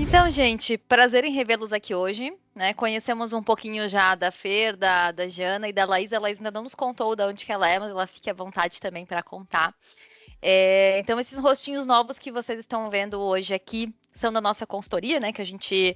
Então, gente, prazer em revê-los aqui hoje, né? Conhecemos um pouquinho já da Fer, da Jana e da Laís. A Laís ainda não nos contou de onde que ela é, mas ela fique à vontade também para contar. Então, esses rostinhos novos que vocês estão vendo hoje aqui são da nossa consultoria, né? Que a gente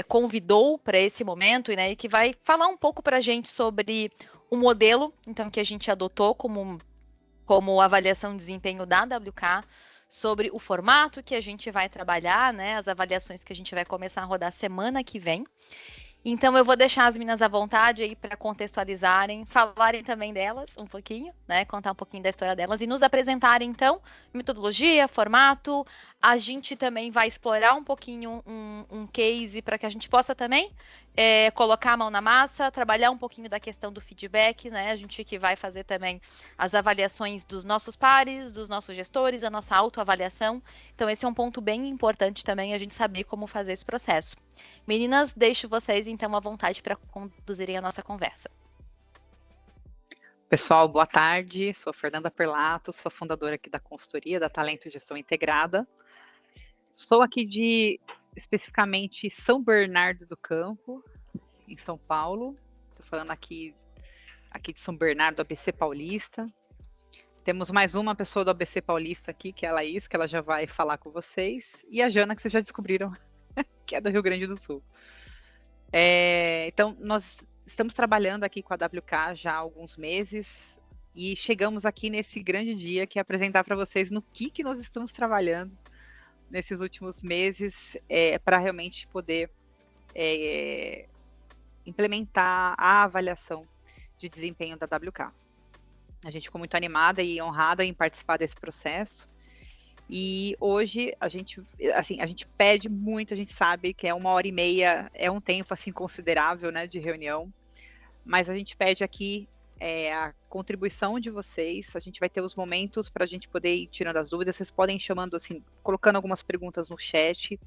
convidou para esse momento, né? E que vai falar um pouco para a gente sobre o modelo, então, que a gente adotou como avaliação de desempenho da WK, sobre o formato que a gente vai trabalhar, né? As avaliações que a gente vai começar a rodar semana que vem. Então eu vou deixar as meninas à vontade aí para contextualizarem, falarem também delas um pouquinho, né? Contar um pouquinho da história delas e nos apresentarem então metodologia, formato. A gente também vai explorar um pouquinho um case para que a gente possa também colocar a mão na massa, trabalhar um pouquinho da questão do feedback, né? A gente que vai fazer também as avaliações dos nossos pares, dos nossos gestores, a nossa autoavaliação. Então esse é um ponto bem importante também a gente saber como fazer esse processo. Meninas, deixo vocês então à vontade para conduzirem a nossa conversa. Pessoal, boa tarde. Sou Fernanda Perlato, sou fundadora aqui da consultoria da Talento e Gestão Integrada. Sou aqui especificamente São Bernardo do Campo, em São Paulo. Estou falando aqui de São Bernardo, ABC Paulista. Temos mais uma pessoa do ABC Paulista aqui, que é a Laís, que ela já vai falar com vocês. E a Jana, que vocês já descobriram, que é do Rio Grande do Sul. Então, nós estamos trabalhando aqui com a WK já há alguns meses e chegamos aqui nesse grande dia que é apresentar para vocês no que nós estamos trabalhando nesses últimos meses para realmente poder implementar a avaliação de desempenho da WK. A gente ficou muito animada e honrada em participar desse processo. E hoje a gente pede muito, a gente sabe que é 1h30, é um tempo assim considerável, né, de reunião, mas a gente pede aqui a contribuição de vocês. A gente vai ter os momentos para a gente poder ir tirando as dúvidas. Vocês podem ir chamando assim, colocando algumas perguntas no chat.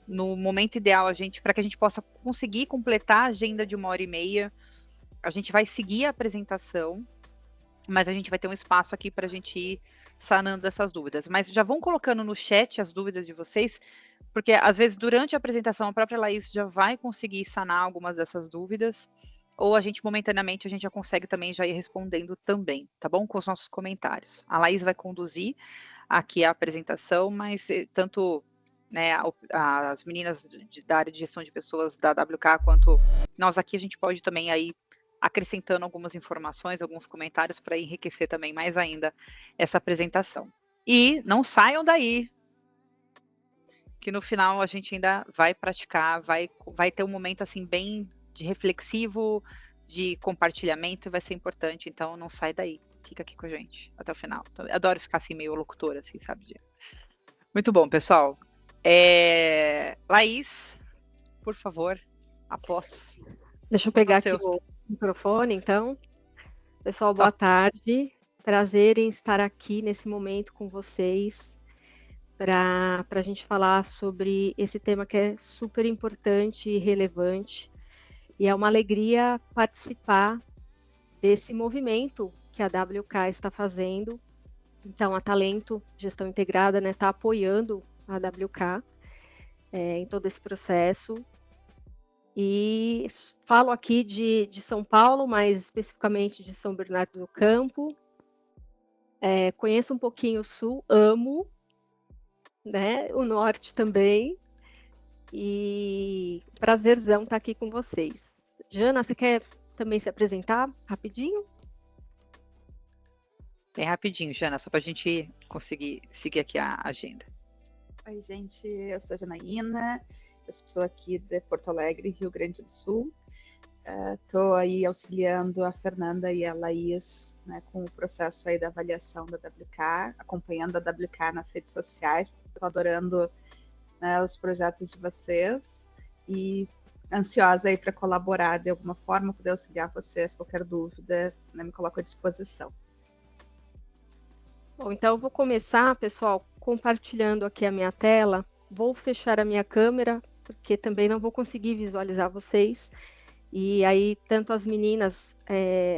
No momento ideal, para que a gente possa conseguir completar a agenda de 1h30, a gente vai seguir a apresentação, mas a gente vai ter um espaço aqui para a gente ir sanando essas dúvidas. Mas já vão colocando no chat as dúvidas de vocês, porque às vezes durante a apresentação a própria Laís já vai conseguir sanar algumas dessas dúvidas, ou a gente momentaneamente já consegue também já ir respondendo também, tá bom? Com os nossos comentários. A Laís vai conduzir aqui a apresentação, mas tanto né, as meninas da área de gestão de pessoas da WK, quanto nós aqui, a gente pode também aí acrescentando algumas informações, alguns comentários para enriquecer também mais ainda essa apresentação. E não saiam daí, que no final a gente ainda vai praticar, vai ter um momento assim bem de reflexivo, de compartilhamento, e vai ser importante, então não sai daí, fica aqui com a gente até o final. Então, eu adoro ficar assim meio locutora, assim, sabe? Muito bom, pessoal. Laís, por favor, após. Deixa eu pegar aqui o microfone, então. Pessoal, boa tarde. Prazer em estar aqui nesse momento com vocês para a gente falar sobre esse tema que é super importante e relevante. E é uma alegria participar desse movimento que a WK está fazendo. Então, a Talento Gestão Integrada está apoiando a WK em todo esse processo. E falo aqui de São Paulo, mais especificamente de São Bernardo do Campo. Conheço um pouquinho o Sul, amo, né? O Norte também. E prazerzão estar aqui com vocês. Jana, você quer também se apresentar rapidinho? Bem rapidinho, Jana, só para a gente conseguir seguir aqui a agenda. Oi, gente, eu sou a Janaína. Eu sou aqui de Porto Alegre, Rio Grande do Sul. Estou aí auxiliando a Fernanda e a Laís, né, com o processo aí da avaliação da WK, acompanhando a WK nas redes sociais. Estou adorando, né, os projetos de vocês e ansiosa aí para colaborar de alguma forma, poder auxiliar vocês. Qualquer dúvida, né, me coloco à disposição. Bom, então eu vou começar, pessoal, compartilhando aqui a minha tela. Vou fechar a minha câmera, porque também não vou conseguir visualizar vocês. E aí, tanto as meninas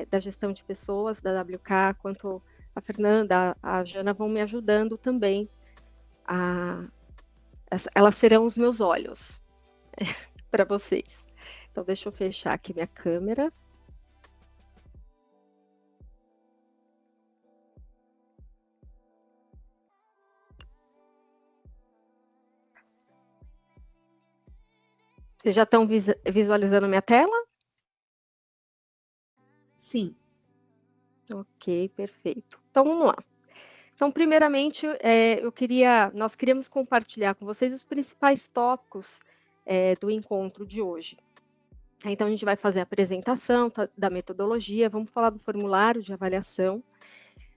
da gestão de pessoas, da WK, quanto a Fernanda, a Jana, vão me ajudando também a elas serão os meus olhos para vocês. Então, deixa eu fechar aqui minha câmera. Vocês já estão visualizando minha tela? Sim. Ok, perfeito. Então, vamos lá. Então, primeiramente, nós queríamos compartilhar com vocês os principais tópicos do encontro de hoje. Então, a gente vai fazer a apresentação da metodologia, vamos falar do formulário de avaliação,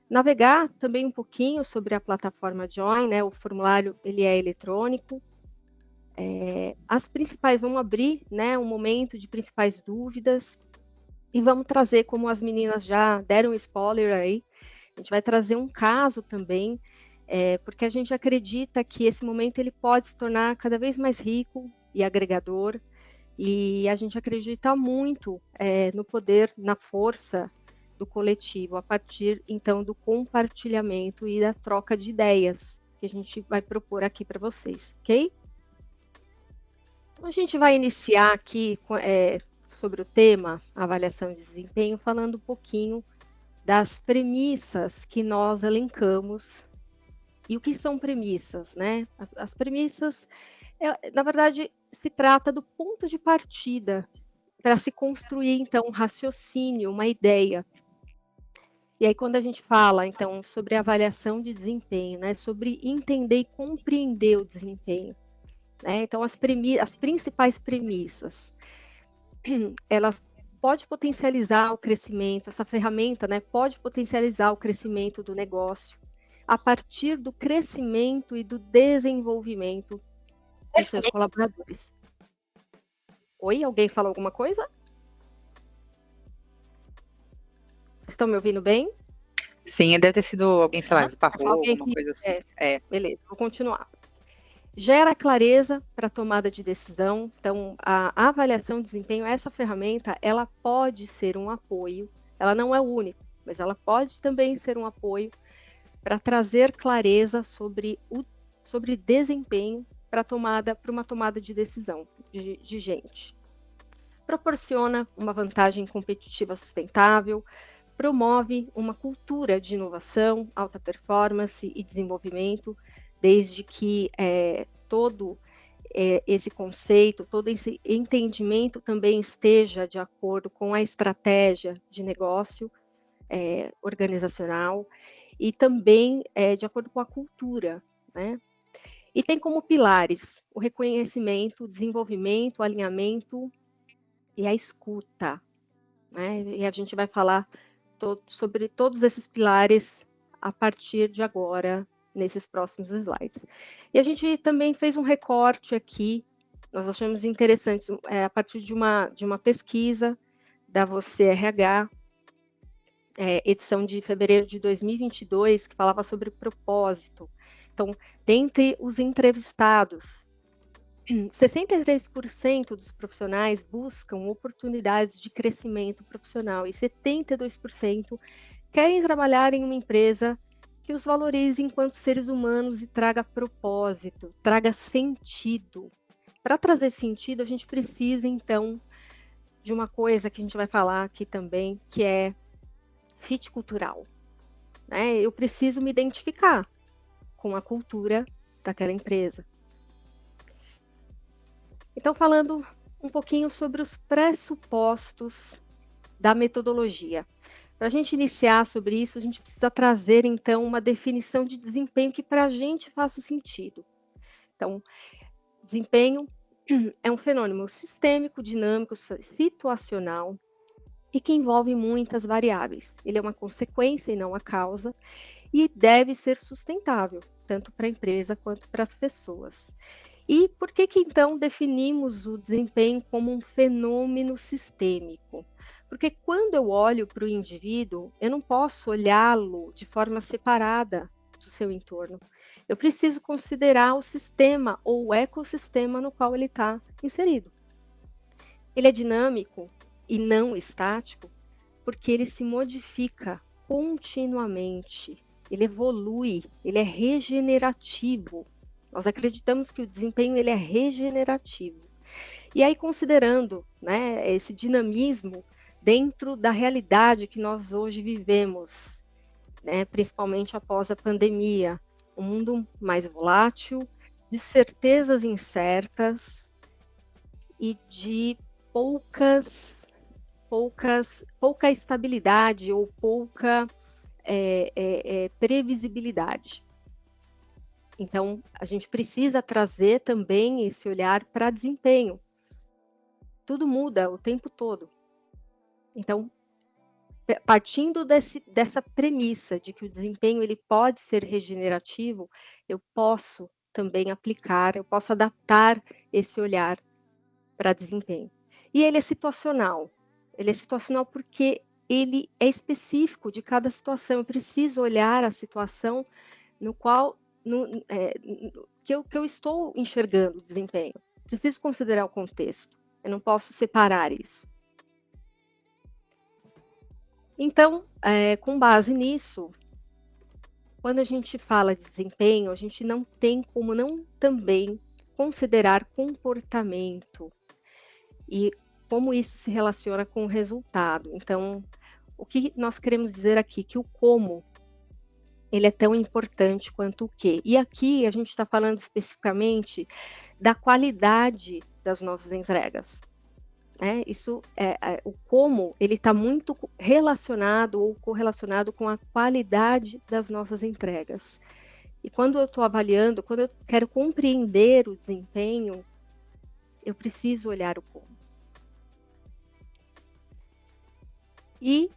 navegar também um pouquinho sobre a plataforma Join, né? O formulário ele é eletrônico. As principais, vamos abrir, né, um momento de principais dúvidas e vamos trazer, como as meninas já deram spoiler aí, a gente vai trazer um caso também, porque a gente acredita que esse momento ele pode se tornar cada vez mais rico e agregador, e a gente acredita muito no poder, na força do coletivo, a partir, então, do compartilhamento e da troca de ideias que a gente vai propor aqui para vocês, ok? Então, a gente vai iniciar aqui sobre o tema avaliação de desempenho, falando um pouquinho das premissas que nós elencamos. E o que são premissas, né? As premissas, na verdade, se trata do ponto de partida para se construir, então, um raciocínio, uma ideia. E aí, quando a gente fala, então, sobre avaliação de desempenho, né? Sobre entender e compreender o desempenho, né? Então, as principais premissas, elas podem potencializar o crescimento, essa ferramenta, né, pode potencializar o crescimento do negócio a partir do crescimento e do desenvolvimento dos seus colaboradores. Oi, alguém falou alguma coisa? Estão me ouvindo bem? Sim, deve ter sido alguém, sei lá, esparrou, Alguém alguma coisa assim. Beleza, vou continuar. Gera clareza para a tomada de decisão. Então, a avaliação de desempenho, essa ferramenta, ela pode ser um apoio. Ela não é única, mas ela pode também ser um apoio para trazer clareza sobre desempenho para uma tomada de decisão de gente. Proporciona uma vantagem competitiva sustentável, promove uma cultura de inovação, alta performance e desenvolvimento, desde que todo esse conceito, todo esse entendimento também esteja de acordo com a estratégia de negócio organizacional e também de acordo com a cultura, né? E tem como pilares o reconhecimento, o desenvolvimento, o alinhamento e a escuta, né? E a gente vai falar sobre todos esses pilares a partir de agora, nesses próximos slides. E a gente também fez um recorte aqui, nós achamos interessante, a partir de uma pesquisa da Você RH, edição de fevereiro de 2022, que falava sobre propósito. Então, dentre os entrevistados, 63% dos profissionais buscam oportunidades de crescimento profissional e 72% querem trabalhar em uma empresa que os valorize enquanto seres humanos e traga propósito, traga sentido. Para trazer sentido, a gente precisa, então, de uma coisa que a gente vai falar aqui também, que é fit cultural, né? Eu preciso me identificar com a cultura daquela empresa. Então, falando um pouquinho sobre os pressupostos da metodologia. Para a gente iniciar sobre isso, a gente precisa trazer, então, uma definição de desempenho que para a gente faça sentido. Então, desempenho é um fenômeno sistêmico, dinâmico, situacional e que envolve muitas variáveis. Ele é uma consequência e não a causa e deve ser sustentável, tanto para a empresa quanto para as pessoas. E por que então definimos o desempenho como um fenômeno sistêmico? Porque quando eu olho para o indivíduo, eu não posso olhá-lo de forma separada do seu entorno. Eu preciso considerar o sistema ou o ecossistema no qual ele está inserido. Ele é dinâmico e não estático porque ele se modifica continuamente, ele evolui, ele é regenerativo. Nós acreditamos que o desempenho ele é regenerativo. E aí, considerando, né, esse dinamismo dentro da realidade que nós hoje vivemos, né, principalmente após a pandemia, um mundo mais volátil, de certezas incertas e de pouca estabilidade ou pouca previsibilidade. Então, a gente precisa trazer também esse olhar para desempenho. Tudo muda o tempo todo. Então, partindo dessa premissa de que o desempenho ele pode ser regenerativo, eu posso também aplicar, eu posso adaptar esse olhar para desempenho. E ele é situacional. Ele é situacional porque ele é específico de cada situação. Eu preciso olhar a situação no qual que eu estou enxergando o desempenho. Preciso considerar o contexto. Eu não posso separar isso. Então, com base nisso, quando a gente fala de desempenho, a gente não tem como não também considerar comportamento e como isso se relaciona com o resultado. Então, o que nós queremos dizer aqui? Que o como ele é tão importante quanto o que. E aqui a gente está falando especificamente da qualidade das nossas entregas. Isso o como ele está muito relacionado ou correlacionado com a qualidade das nossas entregas. E quando eu estou avaliando, quando eu quero compreender o desempenho, eu preciso olhar o como. E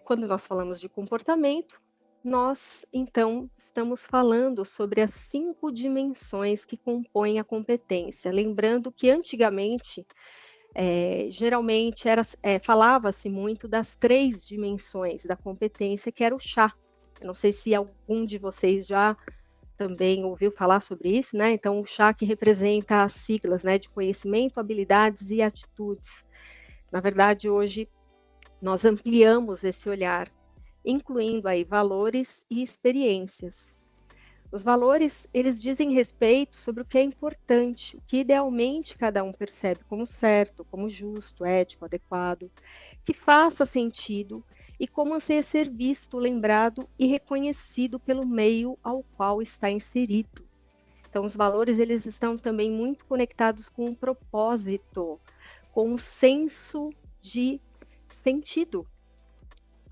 quando nós falamos de comportamento, nós, então, estamos falando sobre as 5 dimensões que compõem a competência. Lembrando que, antigamente, geralmente falava-se muito das 3 dimensões da competência, que era o chá. Eu não sei se algum de vocês já também ouviu falar sobre isso, né? Então, o chá que representa as siglas, né, de conhecimento, habilidades e atitudes. Na verdade, hoje, nós ampliamos esse olhar, incluindo aí valores e experiências. Os valores, eles dizem respeito sobre o que é importante, o que idealmente cada um percebe como certo, como justo, ético, adequado, que faça sentido e como anseia ser visto, lembrado e reconhecido pelo meio ao qual está inserido. Então, os valores, eles estão também muito conectados com o propósito, com o senso de sentido.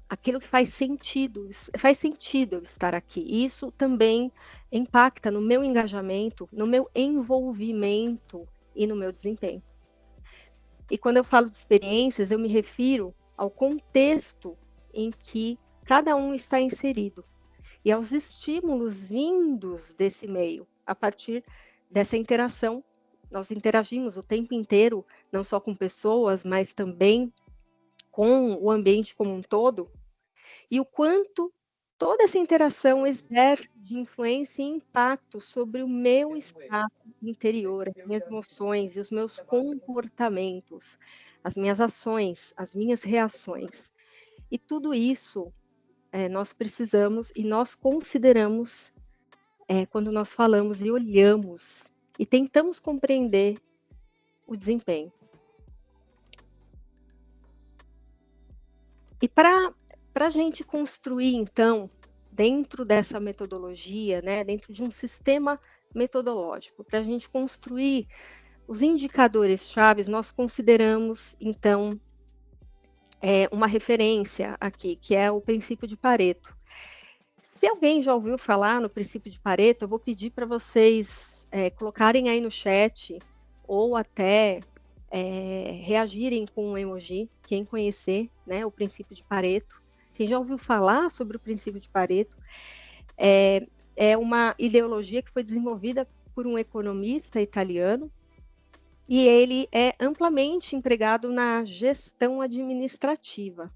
Aquilo que faz sentido eu estar aqui. Isso também impacta no meu engajamento, no meu envolvimento e no meu desempenho. E quando eu falo de experiências, eu me refiro ao contexto em que cada um está inserido e aos estímulos vindos desse meio. A partir dessa interação, nós interagimos o tempo inteiro, não só com pessoas, mas também com o ambiente como um todo, e o quanto toda essa interação exerce de influência e impacto sobre o meu estado interior, as minhas emoções e os meus comportamentos, as minhas ações, as minhas reações. E tudo isso nós precisamos e nós consideramos quando nós falamos e olhamos e tentamos compreender o desempenho. E para a gente construir, então, dentro dessa metodologia, né, dentro de um sistema metodológico, para a gente construir os indicadores chaves, nós consideramos, então, uma referência aqui, que é o princípio de Pareto. Se alguém já ouviu falar no princípio de Pareto, eu vou pedir para vocês colocarem aí no chat ou até reagirem com um emoji, quem conhecer, né, o princípio de Pareto. Quem já ouviu falar sobre o princípio de Pareto, é uma ideologia que foi desenvolvida por um economista italiano e ele é amplamente empregado na gestão administrativa.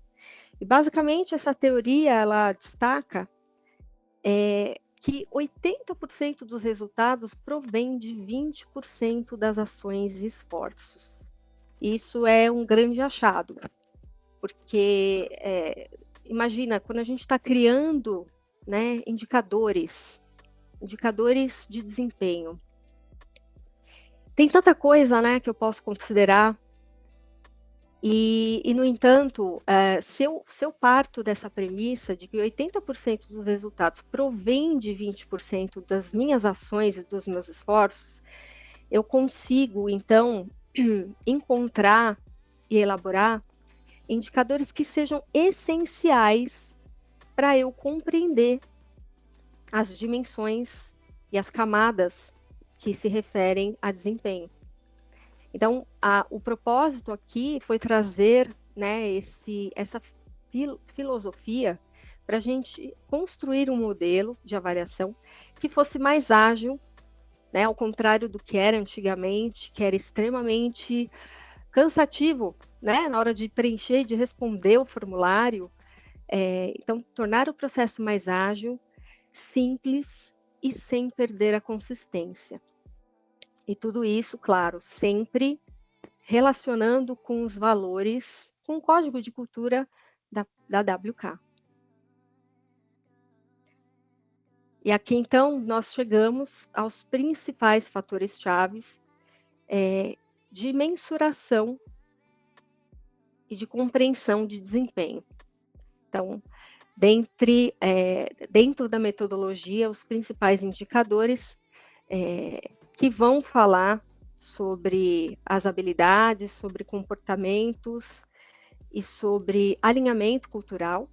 E basicamente essa teoria ela destaca que 80% dos resultados provém de 20% das ações e esforços. Isso é um grande achado, porque imagina, quando a gente está criando, né, indicadores indicadores de desempenho. Tem tanta coisa, né, que eu posso considerar. E no entanto, se eu parto dessa premissa de que 80% dos resultados provém de 20% das minhas ações e dos meus esforços, eu consigo, então, encontrar e elaborar indicadores que sejam essenciais para eu compreender as dimensões e as camadas que se referem a desempenho. Então, o propósito aqui foi trazer, né, essa filosofia para a gente construir um modelo de avaliação que fosse mais ágil, né, ao contrário do que era antigamente, que era extremamente cansativo, né, na hora de preencher e de responder o formulário. Então, tornar o processo mais ágil, simples e sem perder a consistência. E tudo isso, claro, sempre relacionando com os valores, com o código de cultura da WK. E aqui, então, nós chegamos aos principais fatores chaves de mensuração e de compreensão de desempenho. Então, dentro da metodologia, os principais indicadores que vão falar sobre as habilidades, sobre comportamentos e sobre alinhamento cultural.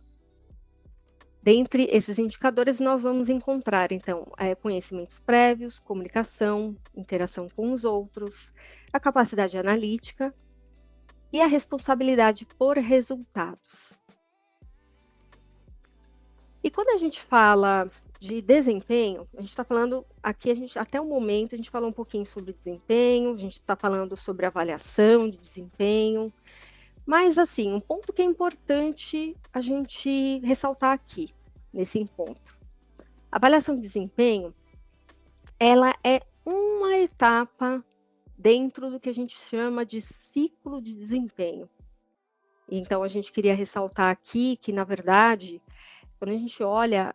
Dentre esses indicadores, nós vamos encontrar, então, conhecimentos prévios, comunicação, interação com os outros, a capacidade analítica e a responsabilidade por resultados. E quando a gente fala de desempenho, a gente está falando aqui, até o momento, a gente falou um pouquinho sobre desempenho, a gente está falando sobre avaliação de desempenho, mas, assim, um ponto que é importante a gente ressaltar aqui, nesse encontro. A avaliação de desempenho, ela é uma etapa dentro do que a gente chama de ciclo de desempenho. Então, a gente queria ressaltar aqui que, na verdade, quando a gente olha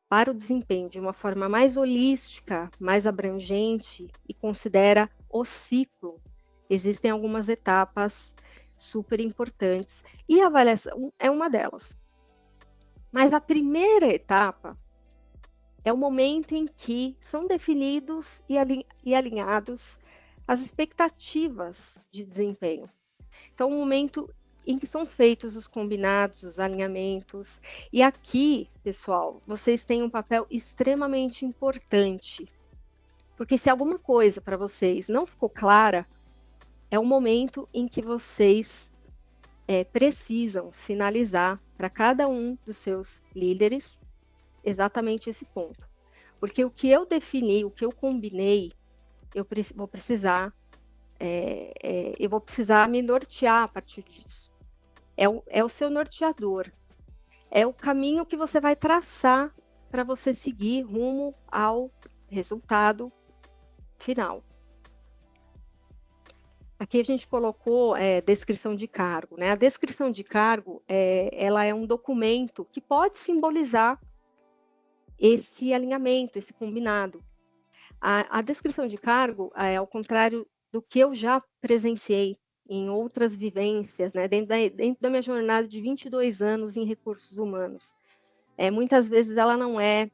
para o desempenho de uma forma mais holística, mais abrangente e considera o ciclo, existem algumas etapas super importantes e a avaliação é uma delas. Mas a primeira etapa é o momento em que são definidos e alinhados as expectativas de desempenho. Então, o momento em que são feitos os combinados, os alinhamentos. E aqui, pessoal, vocês têm um papel extremamente importante. Porque se alguma coisa para vocês não ficou clara, é o momento em que vocês precisam sinalizar para cada um dos seus líderes exatamente esse ponto. Porque o que eu defini, o que eu combinei, eu vou precisar me nortear a partir disso. É o seu norteador. É o caminho que você vai traçar para você seguir rumo ao resultado final. Aqui a gente colocou descrição de cargo, né? A descrição de cargo, ela é um documento que pode simbolizar esse alinhamento, esse combinado. A descrição de cargo, ao contrário do que eu já presenciei em outras vivências, né, dentro da minha jornada de 22 anos em recursos humanos, muitas vezes ela não é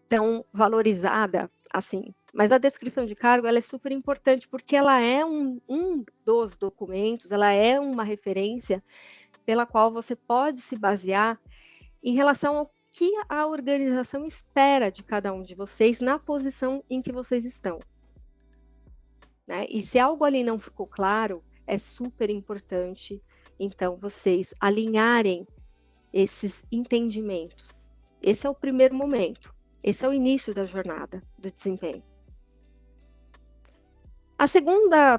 tão valorizada assim. Mas a descrição de cargo ela é super importante porque ela é um dos documentos, ela é uma referência pela qual você pode se basear em relação ao que a organização espera de cada um de vocês na posição em que vocês estão. Né? E se algo ali não ficou claro, é super importante, então, vocês alinharem esses entendimentos. Esse é o primeiro momento, esse é o início da jornada do desempenho. A segunda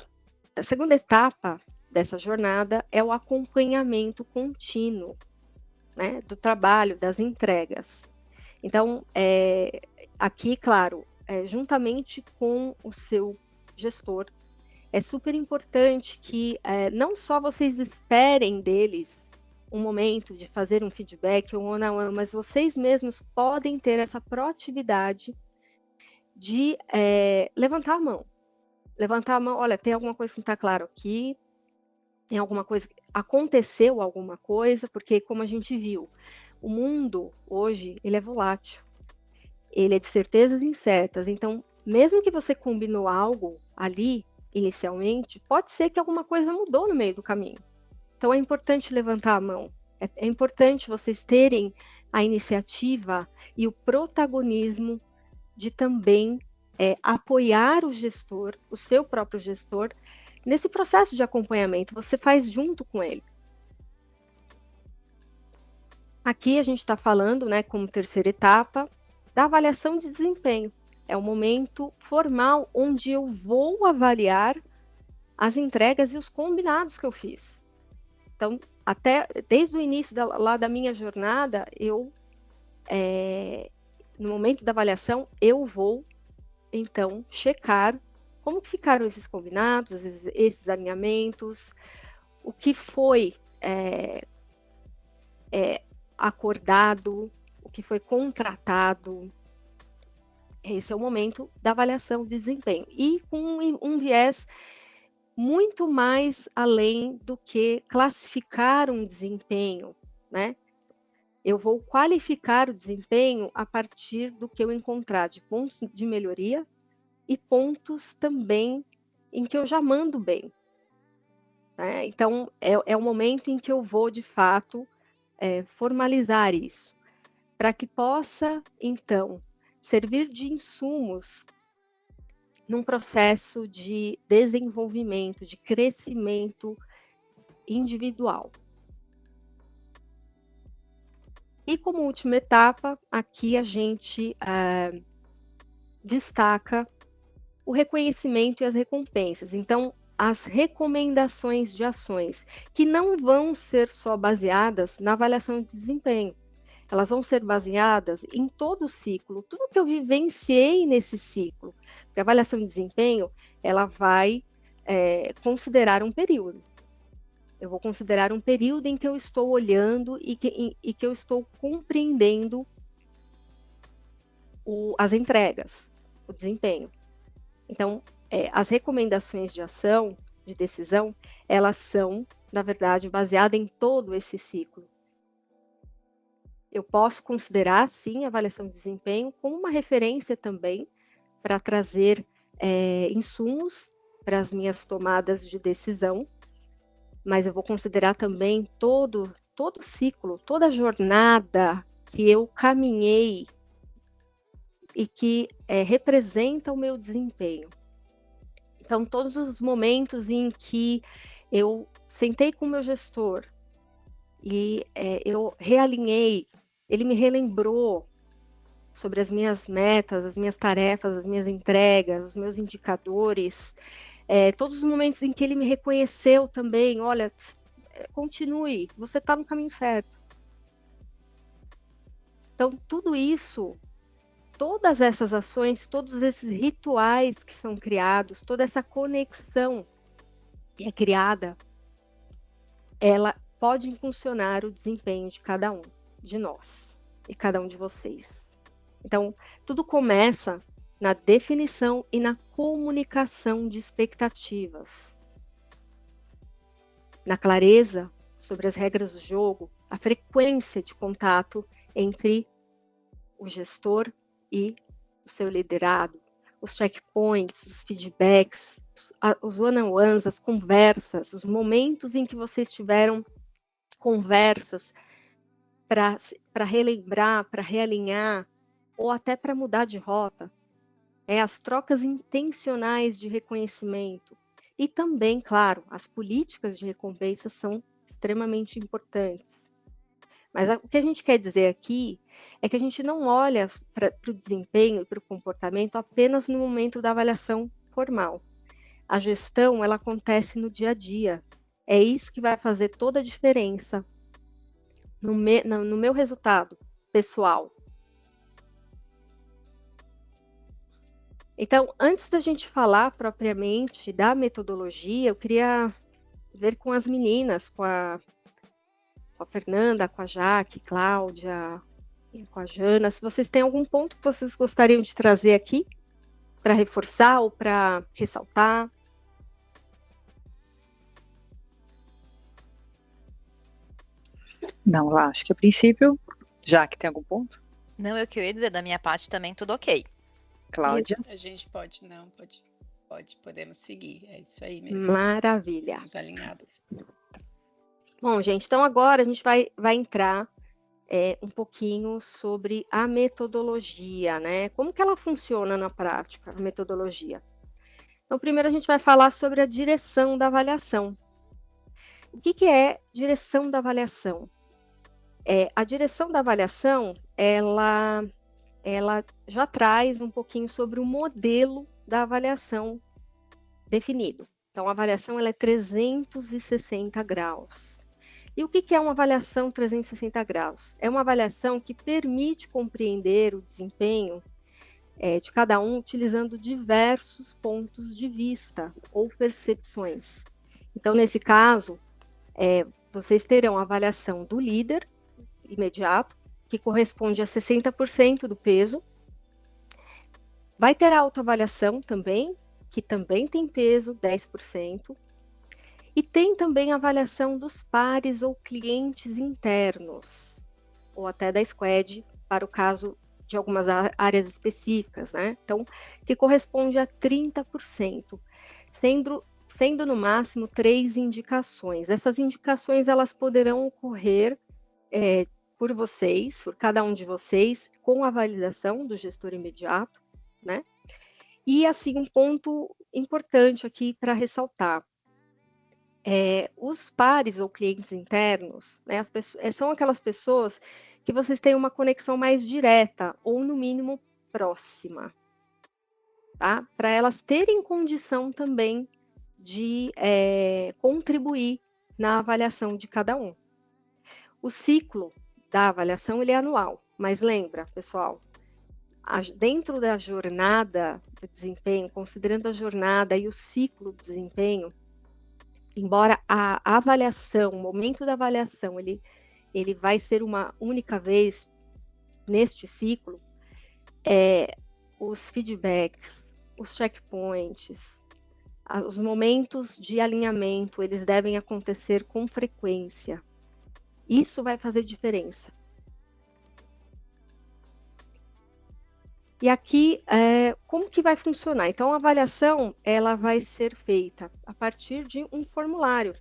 etapa dessa jornada é o acompanhamento contínuo, né, do trabalho, das entregas. Então, aqui, claro, juntamente com o seu gestor, é super importante que não só vocês esperem deles um momento de fazer um feedback, um one-on-one, mas vocês mesmos podem ter essa proatividade de levantar a mão. Levantar a mão, olha, tem alguma coisa que não está claro aqui, tem alguma coisa, aconteceu alguma coisa, porque como a gente viu, o mundo hoje, ele é volátil, ele é de certezas incertas, então, mesmo que você combinou algo ali, inicialmente, pode ser que alguma coisa mudou no meio do caminho. Então, é importante levantar a mão, é importante vocês terem a iniciativa e o protagonismo de também apoiar o gestor, o seu próprio gestor, nesse processo de acompanhamento, você faz junto com ele. Aqui a gente está falando, né, como terceira etapa, da avaliação de desempenho. É o momento formal onde eu vou avaliar as entregas e os combinados que eu fiz. Então, até desde o início lá da minha jornada, no momento da avaliação, eu vou, então, checar como que ficaram esses combinados, esses alinhamentos, o que foi acordado, o que foi contratado. Esse é o momento da avaliação de desempenho. E com um viés muito mais além do que classificar um desempenho, né? Eu vou qualificar o desempenho a partir do que eu encontrar de pontos de melhoria e pontos também em que eu já mando bem. Né? Então, é o momento em que eu vou, de fato, formalizar isso, para que possa, então, servir de insumos num processo de desenvolvimento, de crescimento individual. E como última etapa, aqui a gente destaca o reconhecimento e as recompensas. Então, as recomendações de ações, que não vão ser só baseadas na avaliação de desempenho, elas vão ser baseadas em todo o ciclo, tudo que eu vivenciei nesse ciclo. Porque a avaliação de desempenho, ela vai considerar um período. Eu vou considerar um período em que eu estou olhando e que eu estou compreendendo as entregas, o desempenho. Então, as recomendações de ação, de decisão, elas são, na verdade, baseadas em todo esse ciclo. Eu posso considerar, sim, a avaliação de desempenho como uma referência também para trazer insumos para as minhas tomadas de decisão, mas eu vou considerar também todo o ciclo, toda a jornada que eu caminhei e que representa o meu desempenho. Então, todos os momentos em que eu sentei com o meu gestor e eu realinhei, ele me relembrou sobre as minhas metas, as minhas tarefas, as minhas entregas, os meus indicadores, todos os momentos em que ele me reconheceu também, olha, continue, você está no caminho certo. Então, tudo isso, todas essas ações, todos esses rituais que são criados, toda essa conexão que é criada, ela pode impulsionar o desempenho de cada um de nós e cada um de vocês. Então, tudo começa na definição e na comunicação de expectativas, na clareza sobre as regras do jogo, a frequência de contato entre o gestor e o seu liderado, os checkpoints, os feedbacks, os one-on-ones, as conversas, os momentos em que vocês tiveram conversas para relembrar, para realinhar, ou até para mudar de rota. As trocas intencionais de reconhecimento. E também, claro, as políticas de recompensa são extremamente importantes. Mas o que a gente quer dizer aqui é que a gente não olha para o desempenho e para o comportamento apenas no momento da avaliação formal. A gestão, ela acontece no dia a dia. É isso que vai fazer toda a diferença no meu resultado pessoal. Então, antes da gente falar propriamente da metodologia, eu queria ver com as meninas, com a com a Fernanda, com a Jaque, Cláudia, e com a Jana. Se vocês têm algum ponto que vocês gostariam de trazer aqui para reforçar ou para ressaltar. Não, lá, acho que a princípio, já que tem algum ponto. Não, eu queria dizer, da minha parte também tudo ok. Cláudia. A gente podemos seguir. É isso aí mesmo. Maravilha. Estamos alinhadas. Bom, gente, então agora a gente vai entrar um pouquinho sobre a metodologia, né? Como que ela funciona na prática, a metodologia? Então, primeiro a gente vai falar sobre a direção da avaliação. O que é direção da avaliação? A direção da avaliação, ela já traz um pouquinho sobre o modelo da avaliação definido. Então, a avaliação ela é 360 graus. E o que é uma avaliação 360 graus? É uma avaliação que permite compreender o desempenho de cada um utilizando diversos pontos de vista ou percepções. Então, nesse caso, vocês terão a avaliação do líder imediato, que corresponde a 60% do peso. Vai ter a autoavaliação também, que também tem peso, 10%. E tem também a avaliação dos pares ou clientes internos, ou até da squad, para o caso de algumas áreas específicas, né? Então, que corresponde a 30%, sendo no máximo 3 indicações. Essas indicações, elas poderão ocorrer por vocês, por cada um de vocês, com a validação do gestor imediato, né? E, assim, um ponto importante aqui para ressaltar. Os pares ou clientes internos, né, são aquelas pessoas que vocês têm uma conexão mais direta ou, no mínimo, próxima, tá? Para elas terem condição também de contribuir na avaliação de cada um. O ciclo da avaliação ele é anual, mas lembra, pessoal, dentro da jornada do desempenho, considerando a jornada e o ciclo do desempenho, embora a avaliação, o momento da avaliação, ele vai ser uma única vez neste ciclo, os feedbacks, os checkpoints, os momentos de alinhamento, eles devem acontecer com frequência. Isso vai fazer diferença. E aqui, como que vai funcionar? Então, a avaliação, ela vai ser feita a partir de um formulário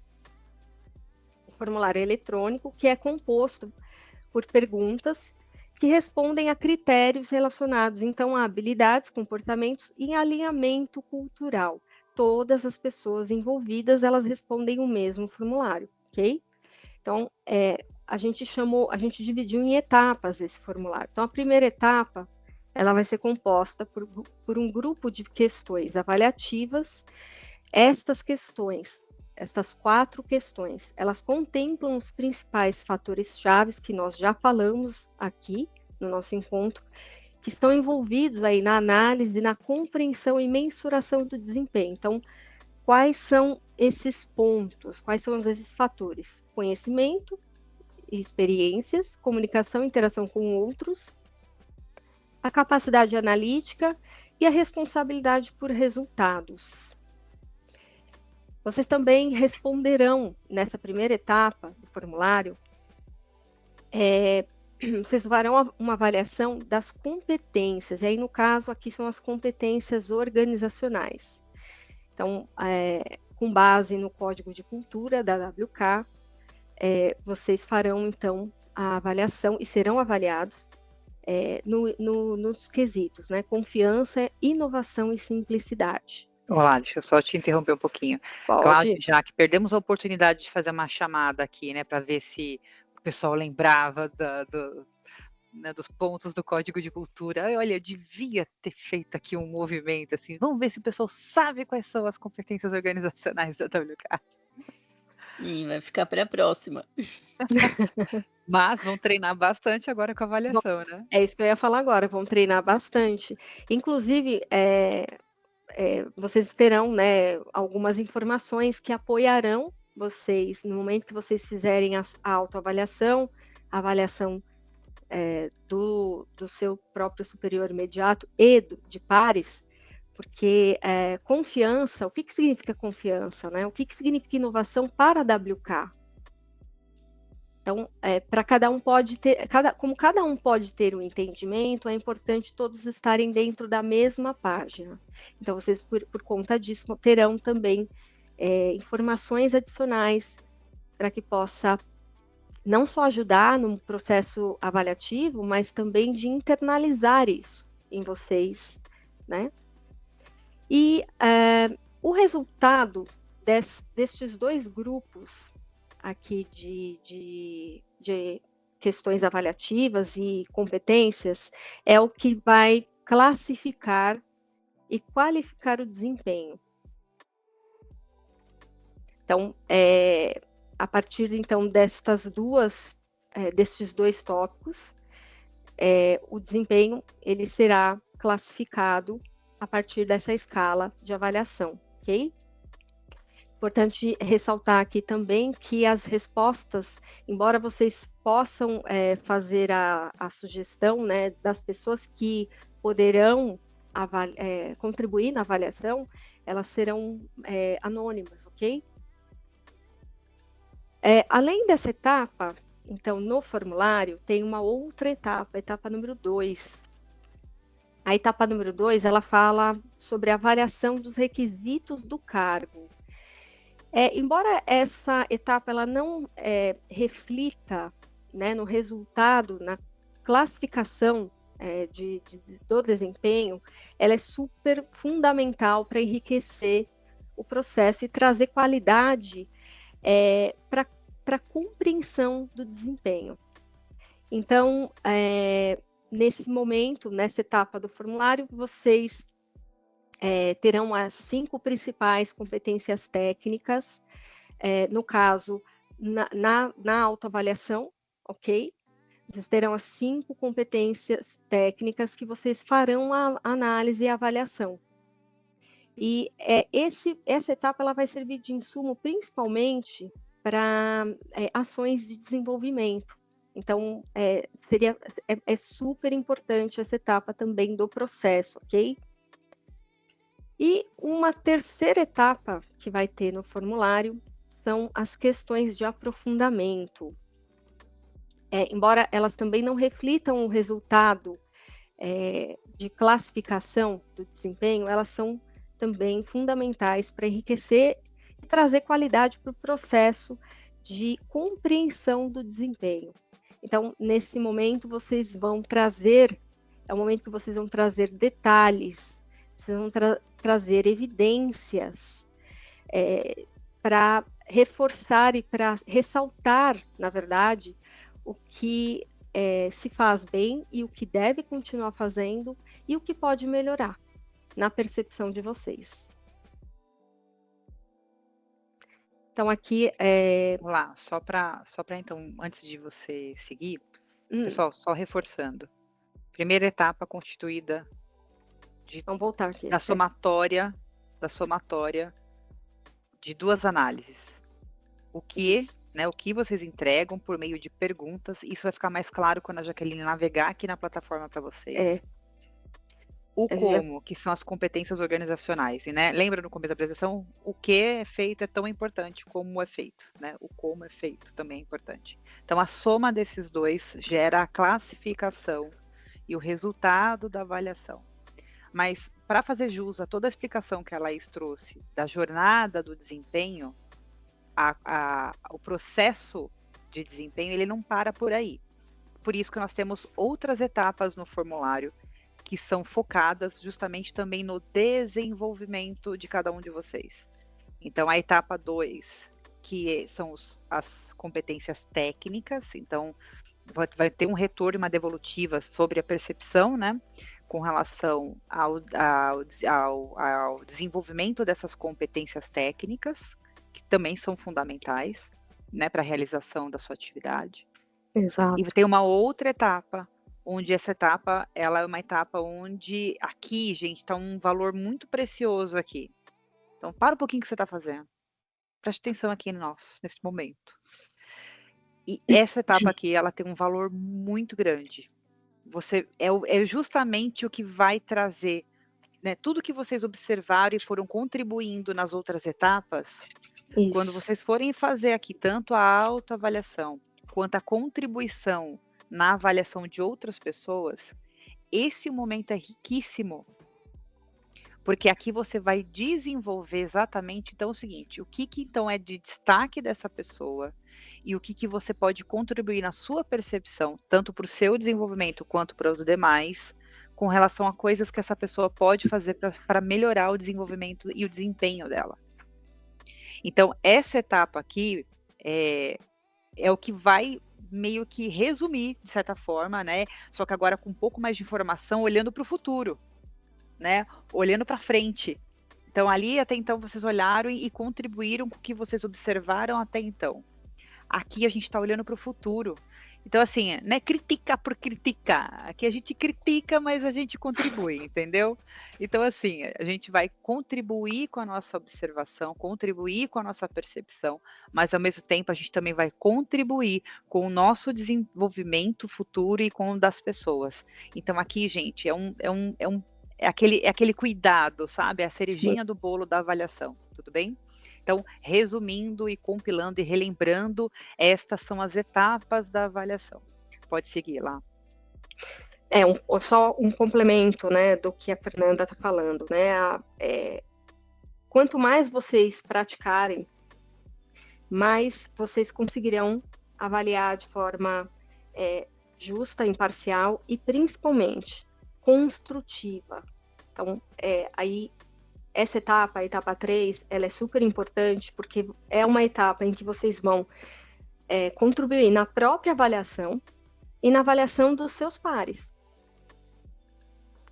eletrônico, que é composto por perguntas que respondem a critérios relacionados, então, a habilidades, comportamentos e alinhamento cultural. Todas as pessoas envolvidas, elas respondem o mesmo formulário, ok? Então, a gente dividiu em etapas esse formulário. Então, a primeira etapa, ela vai ser composta por um grupo de questões avaliativas. Estas questões, estas 4 questões, elas contemplam os principais fatores chaves que nós já falamos aqui no nosso encontro, que estão envolvidos aí na análise, na compreensão e mensuração do desempenho. Então, quais são esses pontos? Quais são esses fatores? Conhecimento e experiências, comunicação e interação com outros, a capacidade analítica e a responsabilidade por resultados. Vocês também responderão nessa primeira etapa do formulário, vocês farão uma avaliação das competências, e aí no caso aqui são as competências organizacionais. Então, com base no Código de Cultura da WK, vocês farão então a avaliação e serão avaliados nos quesitos, né? Confiança, inovação e simplicidade. Olá, deixa eu só te interromper um pouquinho. Pode. Cláudia, já que perdemos a oportunidade de fazer uma chamada aqui, né, para ver se o pessoal lembrava dos pontos do Código de Cultura. Olha, devia ter feito aqui um movimento assim. Vamos ver se o pessoal sabe quais são as competências organizacionais da WK. E vai ficar para a próxima. Mas vão treinar bastante agora com a avaliação, né? É isso que eu ia falar agora, vão treinar bastante. Inclusive, vocês terão, né, algumas informações que apoiarão vocês, no momento que vocês fizerem a autoavaliação, a avaliação do seu próprio superior imediato e de pares, porque confiança, o que significa confiança, né? O que significa inovação para a WK? Então, para cada um pode ter, como cada um pode ter um entendimento, é importante todos estarem dentro da mesma página. Então, vocês, por conta disso, terão também informações adicionais para que possa não só ajudar no processo avaliativo, mas também de internalizar isso em vocês, né? E o resultado destes dois grupos aqui de questões avaliativas e competências é o que vai classificar e qualificar o desempenho. Então, a partir então destes dois tópicos, o desempenho ele será classificado a partir dessa escala de avaliação, ok? Importante ressaltar aqui também que as respostas, embora vocês possam fazer a sugestão, né, das pessoas que poderão contribuir na avaliação, elas serão anônimas, ok? Além dessa etapa, então, no formulário, tem uma outra etapa, a etapa número 2. A etapa número 2, ela fala sobre a avaliação dos requisitos do cargo. Embora essa etapa ela não reflita, né, no resultado, na classificação do desempenho, ela é super fundamental para enriquecer o processo e trazer qualidade para a compreensão do desempenho. Então, nesse momento, nessa etapa do formulário, vocês terão as 5 principais competências técnicas, no caso, na autoavaliação, ok? Vocês terão as 5 competências técnicas que vocês farão a análise e a avaliação. E essa etapa ela vai servir de insumo principalmente para ações de desenvolvimento. Então, é super importante essa etapa também do processo, ok? E uma terceira etapa que vai ter no formulário são as questões de aprofundamento. Embora elas também não reflitam o resultado de classificação do desempenho, elas são também fundamentais para enriquecer e trazer qualidade para o processo de compreensão do desempenho. Então, nesse momento, vocês vão trazer, é o momento que vocês vão trazer detalhes, vocês vão trazer evidências para reforçar e para ressaltar, na verdade, o que se faz bem e o que deve continuar fazendo e o que pode melhorar na percepção de vocês. Então, aqui Vamos lá, só para então, antes de você seguir, pessoal, só reforçando. Primeira etapa constituída vamos voltar aqui. da somatória de 2 análises. O que vocês entregam por meio de perguntas, isso vai ficar mais claro quando a Jaqueline navegar aqui na plataforma para vocês. O como, que são as competências organizacionais. E, né, lembra no começo da apresentação, o que é feito é tão importante como é feito. Né? O como é feito também é importante. Então, a soma desses dois gera a classificação e o resultado da avaliação. Mas, para fazer jus a toda a explicação que a Laís trouxe da jornada do desempenho, o processo de desempenho, ele não para por aí. Por isso que nós temos outras etapas no formulário que são focadas justamente também no desenvolvimento de cada um de vocês. Então, a etapa 2, que são as competências técnicas, então vai ter um retorno e uma devolutiva sobre a percepção, né, com relação ao desenvolvimento dessas competências técnicas, que também são fundamentais, né, para a realização da sua atividade. Exato. E tem uma outra etapa, onde essa etapa, ela é uma etapa onde, aqui, gente, está um valor muito precioso aqui. Então, para um pouquinho o que você está fazendo. preste atenção aqui em nós, nesse momento. E essa etapa aqui, ela tem um valor muito grande. É justamente o que vai trazer, né, tudo que vocês observaram e foram contribuindo nas outras etapas. Quando Isso. vocês forem fazer aqui tanto a autoavaliação quanto a contribuição na avaliação de outras pessoas, esse momento é riquíssimo, porque aqui você vai desenvolver exatamente, então, o seguinte, o que então é de destaque dessa pessoa e o que você pode contribuir na sua percepção, tanto para o seu desenvolvimento quanto para os demais, com relação a coisas que essa pessoa pode fazer para melhorar o desenvolvimento e o desempenho dela. Então, essa etapa aqui é o que vai meio que resumir, de certa forma, né? Só que agora com um pouco mais de informação, olhando para o futuro, né? Olhando para frente. Então, ali até então vocês olharam e contribuíram com o que vocês observaram até então. Aqui a gente está olhando para o futuro. Então, assim, não é criticar por criticar. Aqui a gente critica, mas a gente contribui, entendeu? Então, assim, a gente vai contribuir com a nossa observação, contribuir com a nossa percepção, mas ao mesmo tempo a gente também vai contribuir com o nosso desenvolvimento futuro e com o das pessoas. Então, aqui, gente, é aquele cuidado, sabe? É a cerejinha do bolo da avaliação, tudo bem? Então, resumindo e compilando e relembrando, estas são as etapas da avaliação. Pode seguir lá. Só um complemento, né, do que a Fernanda está falando, né? Quanto mais vocês praticarem, mais vocês conseguirão avaliar de forma justa, imparcial e principalmente construtiva. Então, aí essa etapa, a etapa 3, ela é super importante porque é uma etapa em que vocês vão contribuir na própria avaliação e na avaliação dos seus pares.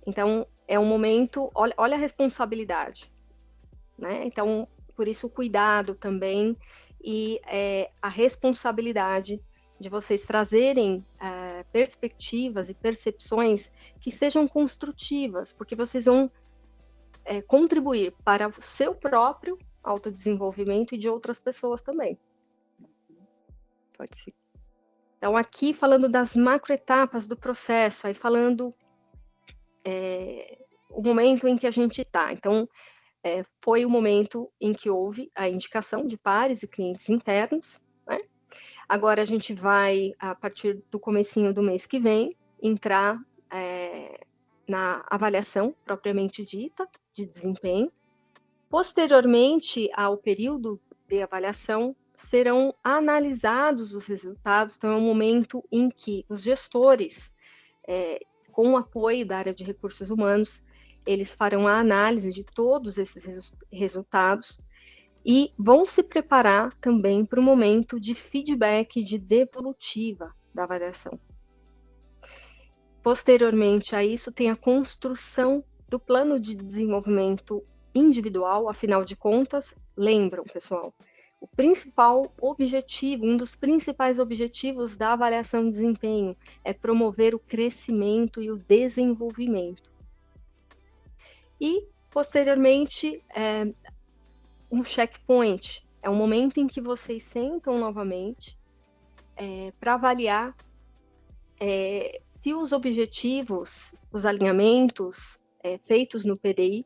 Então, é um momento, olha a responsabilidade, né? Então, por isso o cuidado também e a responsabilidade de vocês trazerem perspectivas e percepções que sejam construtivas, porque vocês vão contribuir para o seu próprio autodesenvolvimento e de outras pessoas também. Pode ser. Então, aqui falando das macroetapas do processo, aí falando o momento em que a gente está. Então, foi o momento em que houve a indicação de pares e clientes internos, né? Agora a gente vai, a partir do comecinho do mês que vem, entrar na avaliação propriamente dita de desempenho. Posteriormente ao período de avaliação, serão analisados os resultados. Então, é um momento em que os gestores, com o apoio da área de recursos humanos, eles farão a análise de todos esses resultados e vão se preparar também para o momento de feedback, de devolutiva da avaliação. Posteriormente a isso, tem a construção do plano de desenvolvimento individual. Afinal de contas, lembram, pessoal, o principal objetivo, um dos principais objetivos da avaliação de desempenho é promover o crescimento e o desenvolvimento. E, posteriormente, um checkpoint, é um momento em que vocês sentam novamente para avaliar se os objetivos, os alinhamentos feitos no PDI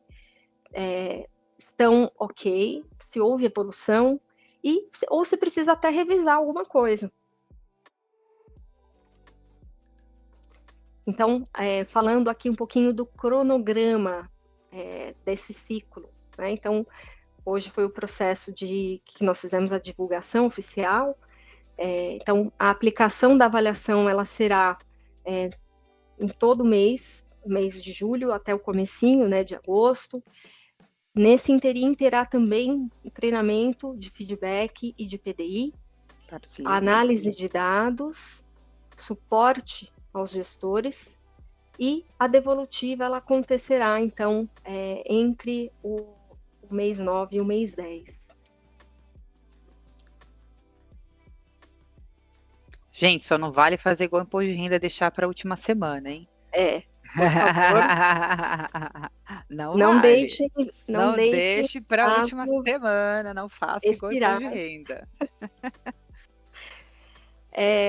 estão ok, se houve evolução, ou se precisa até revisar alguma coisa. Então, falando aqui um pouquinho do cronograma desse ciclo, né? Então, hoje foi o processo que nós fizemos a divulgação oficial. Então, a aplicação da avaliação, ela será em todo mês de julho até o comecinho, né, de agosto. Nesse interim terá também treinamento de feedback e de PDI, análise de dados, suporte aos gestores, e a devolutiva ela acontecerá, então, entre o mês 9 e o mês 10. Gente, só não vale fazer igual imposto de renda, deixar para a última semana, hein? por favor. Não Não vale. deixe, Não deixe para a prazo última semana, não faça igual expirar. imposto de renda.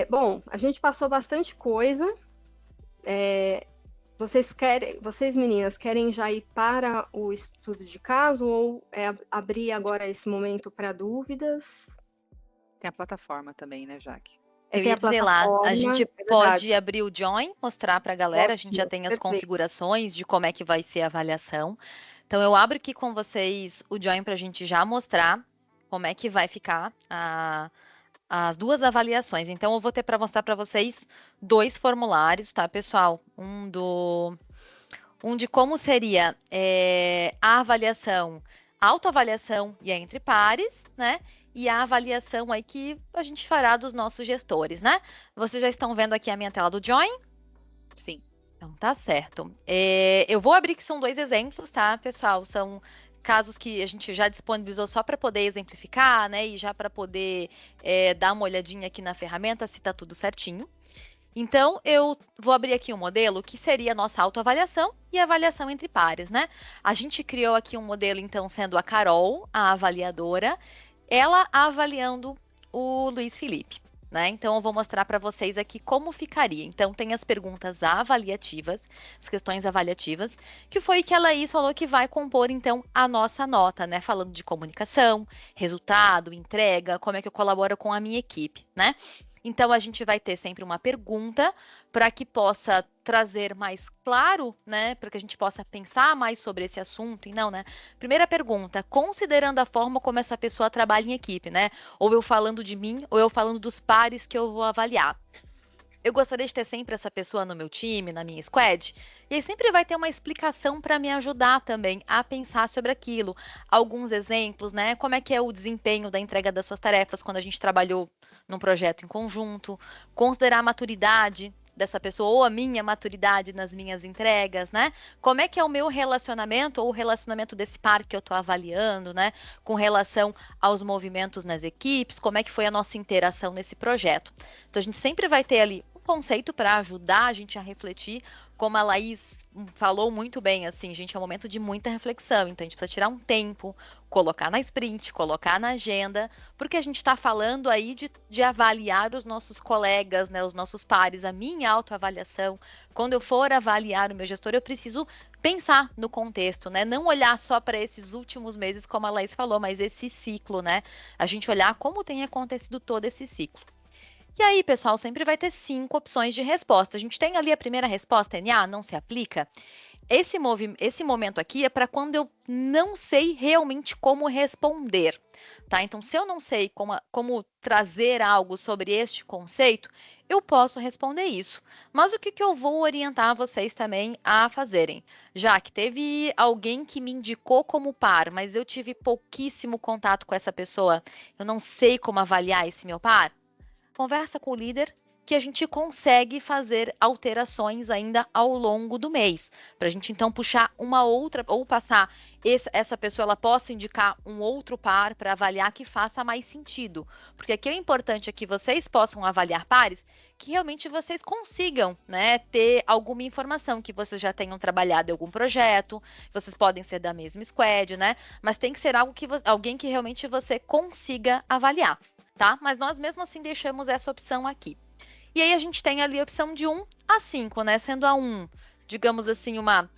Bom, a gente passou bastante coisa. Vocês meninas, querem já ir para o estudo de caso ou abrir agora esse momento para dúvidas? Tem a plataforma também, né, Jaque? Eu Tem ia a dizer lá, a plataforma, gente é verdade. pode abrir o Join, mostrar para a galera, a gente já Ótimo, tem as perfeito. configurações de como é que vai ser a avaliação. Então, eu abro aqui com vocês o Join para a gente já mostrar como é que vai ficar as duas avaliações. Então, eu vou ter para mostrar para vocês 2 formulários, tá, pessoal? Um de como seria a avaliação, autoavaliação e a entre pares, né? E a avaliação aí que a gente fará dos nossos gestores, né? Vocês já estão vendo aqui a minha tela do Join? Sim. Então, tá certo. Eu vou abrir que são 2 exemplos, tá, pessoal? São casos que a gente já disponibilizou só para poder exemplificar, né? E já para poder dar uma olhadinha aqui na ferramenta, se tá tudo certinho. Então, eu vou abrir aqui um modelo que seria a nossa autoavaliação e avaliação entre pares, né? A gente criou aqui um modelo, então, sendo a Carol, a avaliadora, ela avaliando o Luiz Felipe, né? Então, eu vou mostrar para vocês aqui como ficaria. Então, tem as perguntas avaliativas, as questões avaliativas, que foi que a Laís falou que vai compor, então, a nossa nota, né? Falando de comunicação, resultado, entrega, como é que eu colaboro com a minha equipe, né? Então, a gente vai ter sempre uma pergunta para que possa trazer mais claro, né? Para que a gente possa pensar mais sobre esse assunto. E não, né? Primeira pergunta, considerando a forma como essa pessoa trabalha em equipe, né? Ou eu falando de mim, ou eu falando dos pares que eu vou avaliar. Eu gostaria de ter sempre essa pessoa no meu time, na minha squad, e aí sempre vai ter uma explicação para me ajudar também a pensar sobre aquilo. Alguns exemplos, né? Como é que é o desempenho da entrega das suas tarefas quando a gente trabalhou num projeto em conjunto, considerar a maturidade dessa pessoa ou a minha maturidade nas minhas entregas, né? Como é que é o meu relacionamento ou o relacionamento desse par que eu estou avaliando, né? Com relação aos movimentos nas equipes, como é que foi a nossa interação nesse projeto. Então, a gente sempre vai ter ali um conceito para ajudar a gente a refletir, como a Laís falou muito bem, assim, gente, é um momento de muita reflexão, então a gente precisa tirar um tempo, colocar na sprint, colocar na agenda, porque a gente está falando aí de avaliar os nossos colegas, né, os nossos pares, a minha autoavaliação. Quando eu for avaliar o meu gestor, eu preciso pensar no contexto, né? Não olhar só para esses últimos meses, como a Laís falou, mas esse ciclo, né? A gente olhar como tem acontecido todo esse ciclo. E aí, pessoal, sempre vai ter 5 opções de resposta. A gente tem ali a primeira resposta, NA, não se aplica. Esse momento aqui é para quando eu não sei realmente como responder, tá? Então, se eu não sei como trazer algo sobre este conceito, eu posso responder isso. Mas o que eu vou orientar vocês também a fazerem? Já que teve alguém que me indicou como par, mas eu tive pouquíssimo contato com essa pessoa, eu não sei como avaliar esse meu par, conversa com o líder que a gente consegue fazer alterações ainda ao longo do mês, para a gente então puxar uma outra, ou passar essa pessoa, ela possa indicar um outro par para avaliar que faça mais sentido, porque aqui o importante é que vocês possam avaliar pares que realmente vocês consigam, né, ter alguma informação, que vocês já tenham trabalhado em algum projeto, vocês podem ser da mesma squad, né, mas tem que ser algo alguém que realmente você consiga avaliar. Tá? Mas nós mesmo assim deixamos essa opção aqui. E aí a gente tem ali a opção de 1 a 5, né? Sendo a 1, digamos assim, uma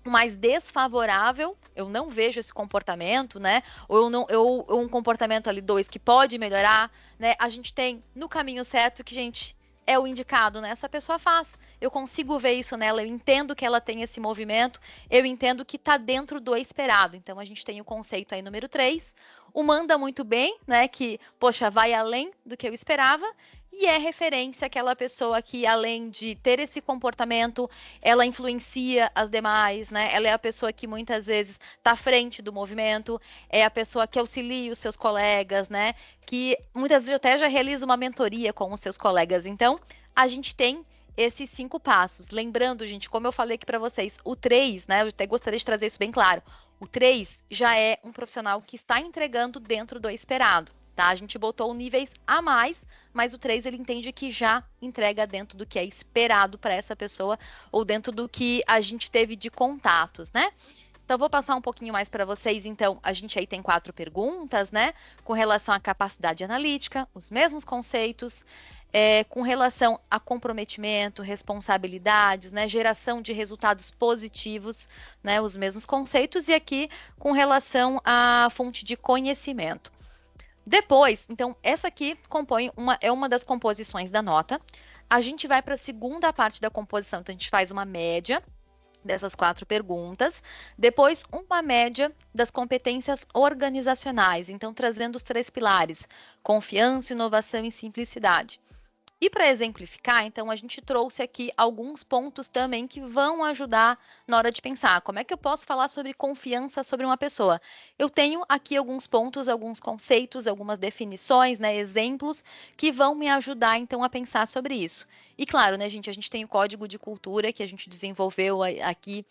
mais desfavorável, eu não vejo esse comportamento, né? Ou um comportamento ali 2 que pode melhorar, né? A gente tem no caminho certo que, gente, é o indicado, né? Essa pessoa faz. Eu consigo ver isso nela, eu entendo que ela tem esse movimento, eu entendo que está dentro do esperado. Então, a gente tem o conceito aí número 3, o manda muito bem, né? Que, poxa, vai além do que eu esperava, e é referência àquela pessoa que, além de ter esse comportamento, ela influencia as demais, né? Ela é a pessoa que muitas vezes está à frente do movimento, é a pessoa que auxilia os seus colegas, né? Que muitas vezes até já realiza uma mentoria com os seus colegas. Então, a gente tem esses 5 passos. Lembrando, gente, como eu falei aqui para vocês, o 3, né? Eu até gostaria de trazer isso bem claro. O 3 já é um profissional que está entregando dentro do esperado. tá? A gente botou níveis a mais, mas o 3 ele entende que já entrega dentro do que é esperado para essa pessoa ou dentro do que a gente teve de contatos, né? Então, vou passar um pouquinho mais para vocês. Então, a gente aí tem 4 perguntas, né? Com relação à capacidade analítica, os mesmos conceitos, com relação a comprometimento, responsabilidades, né? Geração de resultados positivos, né? Os mesmos conceitos. E aqui, com relação à fonte de conhecimento. Depois, então, essa aqui é uma das composições da nota. A gente vai para a segunda parte da composição. Então, a gente faz uma média dessas 4 perguntas, depois uma média das competências organizacionais, então trazendo os 3 pilares, confiança, inovação e simplicidade. E para exemplificar, então, a gente trouxe aqui alguns pontos também que vão ajudar na hora de pensar. Como é que eu posso falar sobre confiança sobre uma pessoa? Eu tenho aqui alguns pontos, alguns conceitos, algumas definições, né, exemplos que vão me ajudar, então, a pensar sobre isso. E claro, né, gente, a gente tem o código de cultura que a gente desenvolveu aqui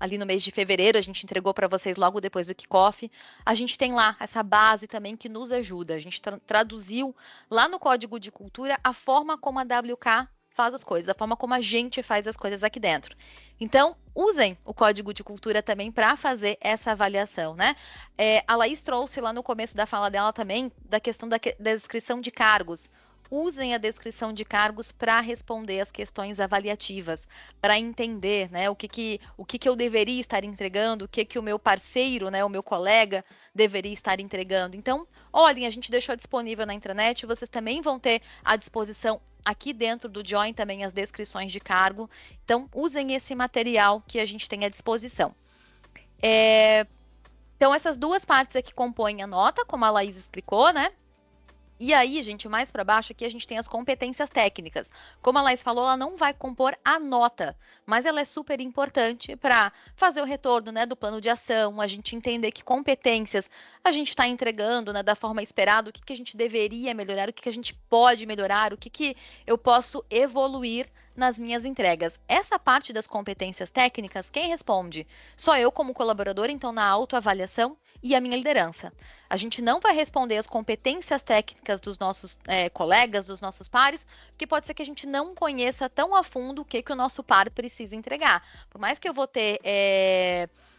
ali no mês de fevereiro, a gente entregou para vocês logo depois do kickoff. A gente tem lá essa base também que nos ajuda. A gente traduziu lá no código de cultura a forma como a WK faz as coisas, a forma como a gente faz as coisas aqui dentro. Então, usem o código de cultura também para fazer essa avaliação, né? A Laís trouxe lá no começo da fala dela também da questão da descrição de cargos. Usem a descrição de cargos para responder as questões avaliativas, para entender, né, o que eu deveria estar entregando, o que o meu parceiro, né, o meu colega deveria estar entregando. Então, olhem, a gente deixou disponível na intranet, vocês também vão ter à disposição aqui dentro do Join também as descrições de cargo. Então, usem esse material que a gente tem à disposição. Então, essas 2 partes aqui compõem a nota, como a Laís explicou, né? E aí, gente, mais para baixo aqui a gente tem as competências técnicas. Como a Laís falou, ela não vai compor a nota, mas ela é super importante para fazer o retorno, né, do plano de ação, a gente entender que competências a gente está entregando, né, da forma esperada, o que a gente deveria melhorar, o que a gente pode melhorar, o que eu posso evoluir nas minhas entregas. Essa parte das competências técnicas, quem responde? Sou eu como colaborador, então na autoavaliação, e a minha liderança. A gente não vai responder as competências técnicas dos nossos colegas, dos nossos pares, porque pode ser que a gente não conheça tão a fundo o que o nosso par precisa entregar. Por mais que eu vou ter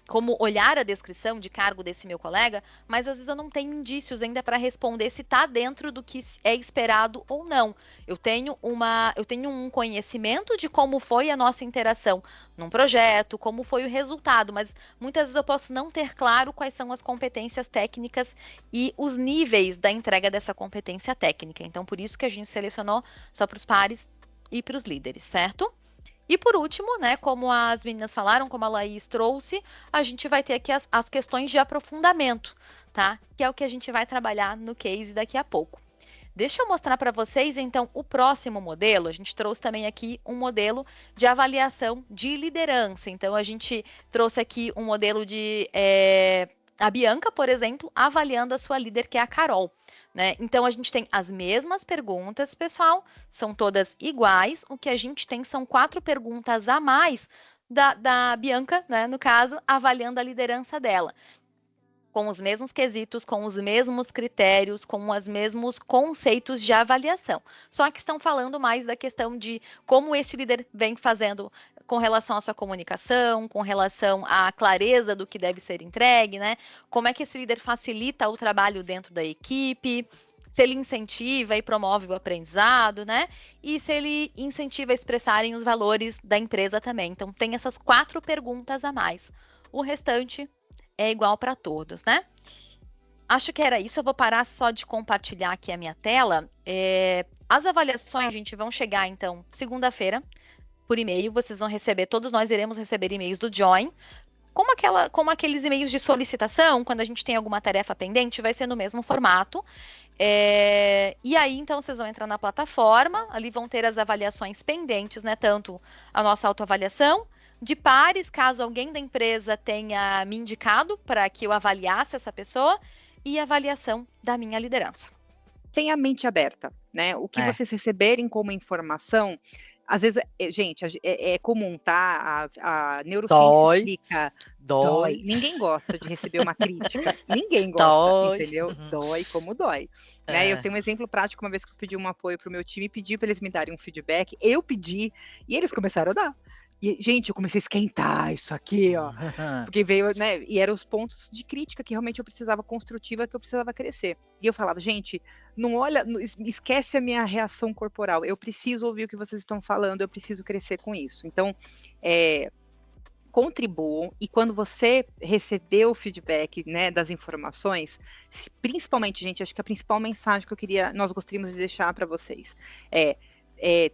como olhar a descrição de cargo desse meu colega, mas às vezes eu não tenho indícios ainda para responder se está dentro do que é esperado ou não. Eu tenho um conhecimento de como foi a nossa interação num projeto, como foi o resultado, mas muitas vezes eu posso não ter claro quais são as competências técnicas e os níveis da entrega dessa competência técnica. Então, por isso que a gente selecionou só para os pares e para os líderes, certo? E por último, né, como as meninas falaram, como a Laís trouxe, a gente vai ter aqui as questões de aprofundamento, tá? Que é o que a gente vai trabalhar no case daqui a pouco. Deixa eu mostrar para vocês, então, o próximo modelo. A gente trouxe também aqui um modelo de avaliação de liderança. Então, a gente trouxe aqui um modelo de a Bianca, por exemplo, avaliando a sua líder, que é a Carol. Né? Então, a gente tem as mesmas perguntas, pessoal, são todas iguais. O que a gente tem são 4 perguntas a mais da Bianca, né, no caso, avaliando a liderança dela. Com os mesmos quesitos, com os mesmos critérios, com os mesmos conceitos de avaliação. Só que estão falando mais da questão de como este líder vem fazendo com relação à sua comunicação, com relação à clareza do que deve ser entregue, né? Como é que esse líder facilita o trabalho dentro da equipe, se ele incentiva e promove o aprendizado, né? E se ele incentiva a expressarem os valores da empresa também. Então, tem essas 4 perguntas a mais. O restante é igual para todos, né? Acho que era isso. Eu vou parar só de compartilhar aqui a minha tela. As avaliações, gente, vão chegar, então, segunda-feira, por e-mail. Vocês vão receber, todos nós iremos receber e-mails do Join. Como aqueles e-mails de solicitação, quando a gente tem alguma tarefa pendente, vai ser no mesmo formato. E aí, então, vocês vão entrar na plataforma, ali vão ter as avaliações pendentes, né? Tanto a nossa autoavaliação, de pares, caso alguém da empresa tenha me indicado para que eu avaliasse essa pessoa, e a avaliação da minha liderança. Tenha a mente aberta, né? O que vocês receberem como informação, às vezes, gente, é comum, tá? A neurociência explica. Dói. Ninguém gosta de receber uma crítica. Ninguém gosta, entendeu? Dói como dói. Né? Eu tenho um exemplo prático, uma vez que eu pedi um apoio pro meu time, pedi para eles me darem um feedback, eu pedi, e eles começaram a dar. E, gente, eu comecei a esquentar isso aqui, ó. Porque veio, né? E eram os pontos de crítica que realmente eu precisava construtiva, que eu precisava crescer. E eu falava, gente, não olha, esquece a minha reação corporal. Eu preciso ouvir o que vocês estão falando, eu preciso crescer com isso. Então, contribuam, e quando você receber o feedback, né, das informações, principalmente, gente, acho que a principal mensagem que nós gostaríamos de deixar para vocês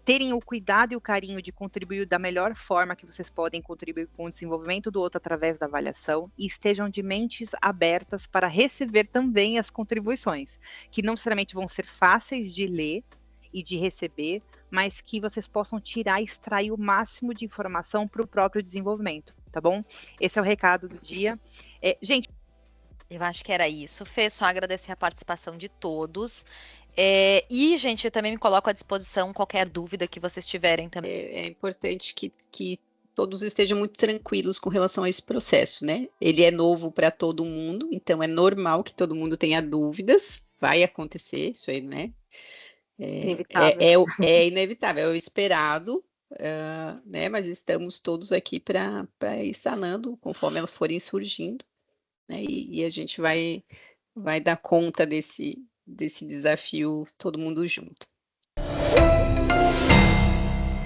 terem o cuidado e o carinho de contribuir da melhor forma que vocês podem contribuir com o desenvolvimento do outro através da avaliação, e estejam de mentes abertas para receber também as contribuições, que não necessariamente vão ser fáceis de ler e de receber, mas que vocês possam tirar e extrair o máximo de informação para o próprio desenvolvimento, tá bom? Esse é o recado do dia. Gente, eu acho que era isso. Fê, só agradecer a participação de todos. E, gente, eu também me coloco à disposição qualquer dúvida que vocês tiverem também. É importante que todos estejam muito tranquilos com relação a esse processo, né? Ele é novo para todo mundo, então é normal que todo mundo tenha dúvidas. Vai acontecer isso aí, né? Inevitável. É inevitável, é o esperado, né? Mas estamos todos aqui para ir sanando conforme elas forem surgindo, né? E a gente vai dar conta desse desafio todo mundo junto.